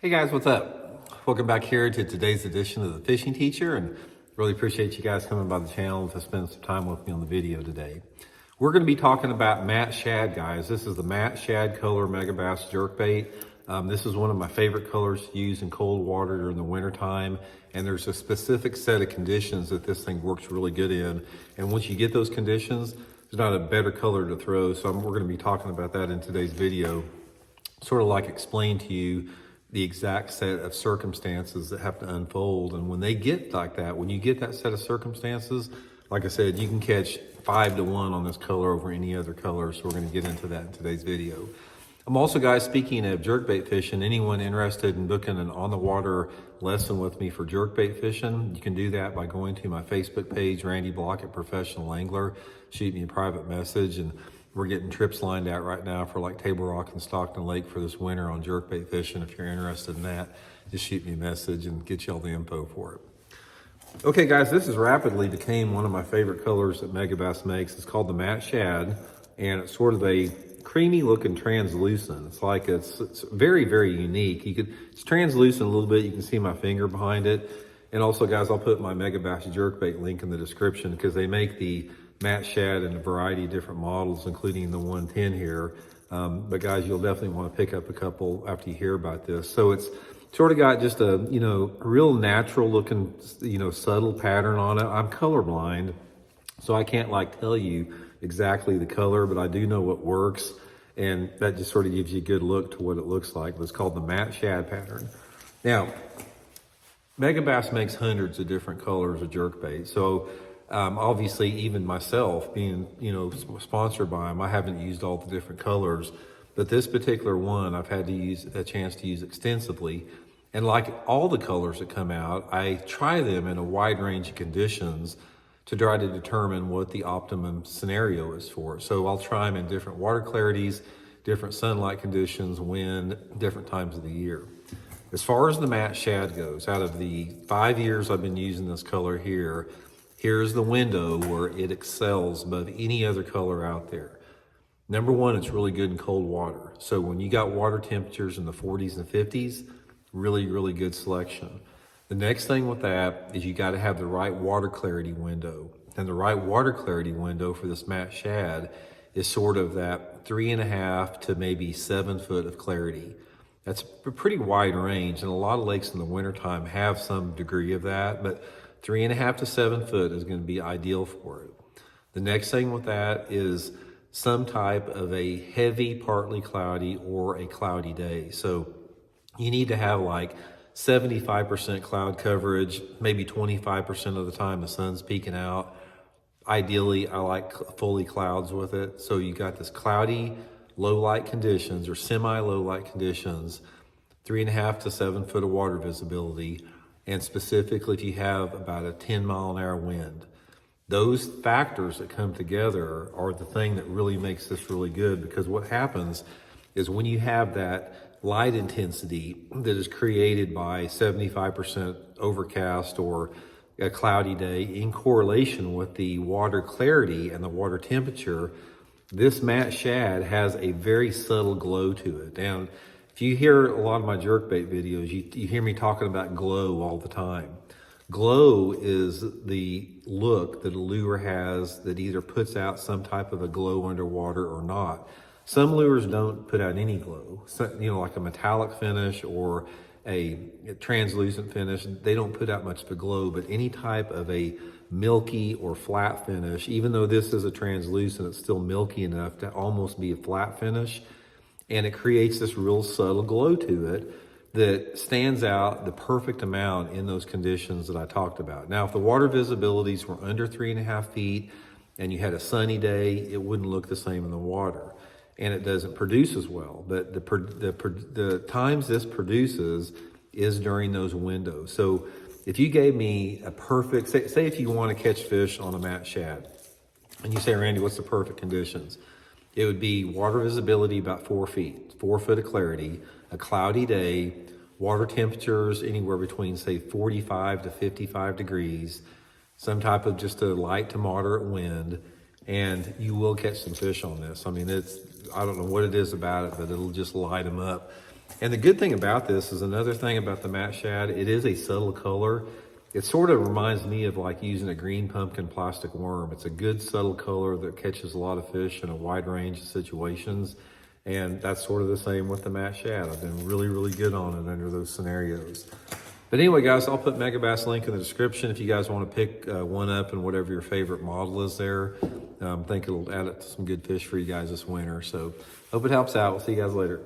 Hey guys, what's up? Welcome back here to today's edition of the Fishing Teacher, and really appreciate you guys coming by the channel to spend some time with me on the video today. We're going to be talking about matte shad, guys. This is the matte shad color megabass jerkbait. This is one of my favorite colors to use in cold water during the winter time, and there's a specific set of conditions that this thing works really good in. And once you get those conditions, there's not a better color to throw. So we're going to be talking about that in today's video, sort of like explain to you the exact set of circumstances that have to unfold. And when they get like that, when you get that set of circumstances, like I said, you can catch 5 to 1 on this color over any other color. So we're going to get into that in today's video. I'm also, guys, speaking of jerkbait fishing, anyone interested in booking an on the water lesson with me for jerkbait fishing, you can do that by going to my Facebook page, Randy Blaukat Professional Angler. Shoot me a private message, and we're getting trips lined out right now for like Table Rock and Stockton Lake for this winter on jerkbait fishing. If you're interested in that, just shoot me a message and get you all the info for it. Okay, guys, this has rapidly became one of my favorite colors that Megabass makes. It's called the matte shad, and it's sort of a creamy looking translucent. It's like it's very, very unique. It's translucent a little bit. You can see my finger behind it. And also, guys, I'll put my Megabass jerkbait link in the description because they make the matte shad in a variety of different models, including the 110 here. But guys, you'll definitely want to pick up a couple after you hear about this. So it's sort of got just a, real natural looking, subtle pattern on it. I'm colorblind, so I can't tell you exactly the color, but I do know what works. And that just sort of gives you a good look to what it looks like. It's called the matte shad pattern. Now, Megabass makes hundreds of different colors of jerkbait. So obviously, even myself being, sponsored by them, I haven't used all the different colors, but this particular one I've had to use a chance to use extensively. And like all the colors that come out, I try them in a wide range of conditions to try to determine what the optimum scenario is for it. So I'll try them in different water clarities, different sunlight conditions, wind, different times of the year. As far as the matte shad goes, out of the 5 years I've been using this color here, here's the window where it excels above any other color out there. Number one, it's really good in cold water. So when you got water temperatures in the 40s and 50s, really, really good selection. The next thing with that is you got to have the right water clarity window. And the right water clarity window for this matte shad is sort of that 3.5 to maybe 7 foot of clarity. That's a pretty wide range, and a lot of lakes in the wintertime have some degree of that, but 3.5 to 7 foot is going to be ideal for it. The next thing with that is some type of a heavy, partly cloudy or a cloudy day. So you need to have 75% cloud coverage, maybe 25% of the time the sun's peeking out. Ideally, I like fully clouds with it. So you got this cloudy, low light conditions or semi-low light conditions, 3.5 to 7 foot of water visibility, and specifically if you have about a 10-mile-an-hour wind. Those factors that come together are the thing that really makes this really good, because what happens is when you have that light intensity that is created by 75% overcast or a cloudy day in correlation with the water clarity and the water temperature, this matte shad has a very subtle glow to it. And if you hear a lot of my jerkbait videos, you hear me talking about glow all the time. Glow is the look that a lure has that either puts out some type of a glow underwater or not. Some lures don't put out any glow, like a metallic finish or a translucent finish. They don't put out much of a glow, but any type of a milky or flat finish, even though this is a translucent, it's still milky enough to almost be a flat finish. And it creates this real subtle glow to it that stands out the perfect amount in those conditions that I talked about. Now, if the water visibilities were under 3.5 feet and you had a sunny day, it wouldn't look the same in the water. And it doesn't produce as well. But the times this produces is during those windows. So if you gave me a perfect, say if you want to catch fish on a matte shad, and you say, Randy, what's the perfect conditions? It would be water visibility about 4 feet, 4 foot of clarity, a cloudy day, water temperatures anywhere between, say, 45 to 55 degrees, some type of just a light to moderate wind, and you will catch some fish on this. I mean, I don't know what it is about it, but it'll just light them up. And the good thing about this is another thing about the matte shad, it is a subtle color. It sort of reminds me of like using a green pumpkin plastic worm. It's a good subtle color that catches a lot of fish in a wide range of situations. And that's sort of the same with the matte shad. I've been really, really good on it under those scenarios. But anyway, guys, I'll put megabass link in the description if you guys want to pick one up and whatever your favorite model is there. I think it'll add it to some good fish for you guys this winter. So hope it helps out. We'll see you guys later.